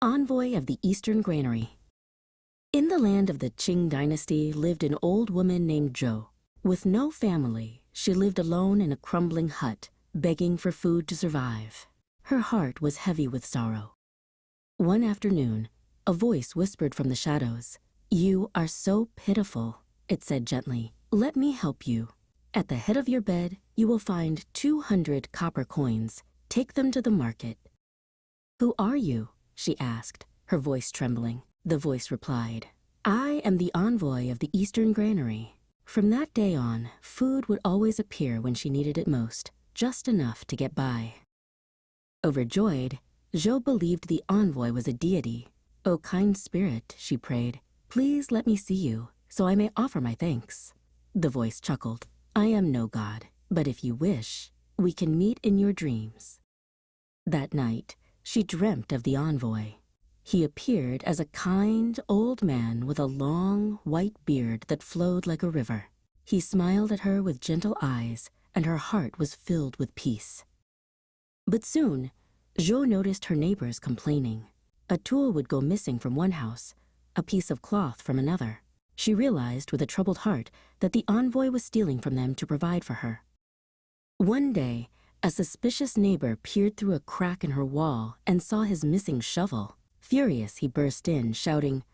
Envoy of the Eastern Granary. In the land of the Qing dynasty lived an old woman named Zhou. With no family, she lived alone in a crumbling hut, begging for food to survive. Her heart was heavy with sorrow. One afternoon, a voice whispered from the shadows. "You are so pitiful," it said gently. "Let me help you. At the head of your bed, you will find 200 copper coins. Take them to the market." "Who are you?" she asked, her voice trembling. The voice replied, "I am the envoy of the Eastern Granary." From that day on, food would always appear when she needed it most, just enough to get by. Overjoyed, Zhou believed the envoy was a deity. "O kind spirit," she prayed, "please let me see you, so I may offer my thanks." The voice chuckled, "I am no god, but if you wish, we can meet in your dreams." That night, she dreamt of the envoy. He appeared as a kind old man with a long, white beard that flowed like a river. He smiled at her with gentle eyes, and her heart was filled with peace. But soon, Zhou noticed her neighbors complaining. A tool would go missing from one house, a piece of cloth from another. She realized with a troubled heart that the envoy was stealing from them to provide for her. One day, a suspicious neighbor peered through a crack in her wall and saw his missing shovel. Furious, he burst in, shouting,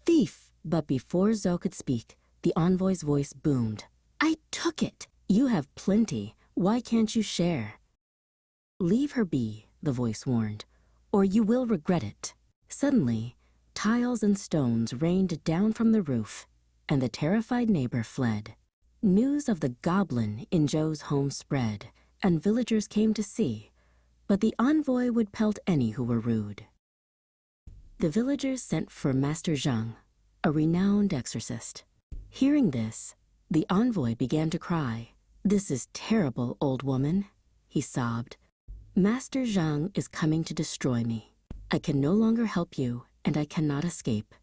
"Thief!" But before Zhou could speak, the envoy's voice boomed. "I took it! You have plenty. Why can't you share?" "Leave her be," the voice warned, "or you will regret it." Suddenly, tiles and stones rained down from the roof, and the terrified neighbor fled. News of the goblin in Zhou's home spread, and villagers came to see, but the envoy would pelt any who were rude. The villagers sent for Master Zhang, a renowned exorcist. Hearing this, the envoy began to cry. "This is terrible, old woman," he sobbed. "Master Zhang is coming to destroy me. I can no longer help you, and I cannot escape."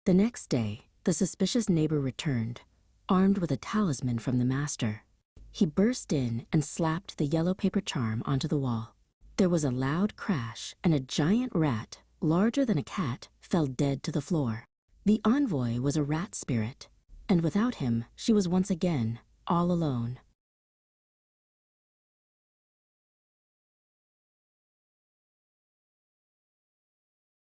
The next day, the suspicious neighbor returned, armed with a talisman from the master. He burst in and slapped the yellow paper charm onto the wall. There was a loud crash, and a giant rat, larger than a cat, fell dead to the floor. The envoy was a rat spirit, and without him, she was once again all alone.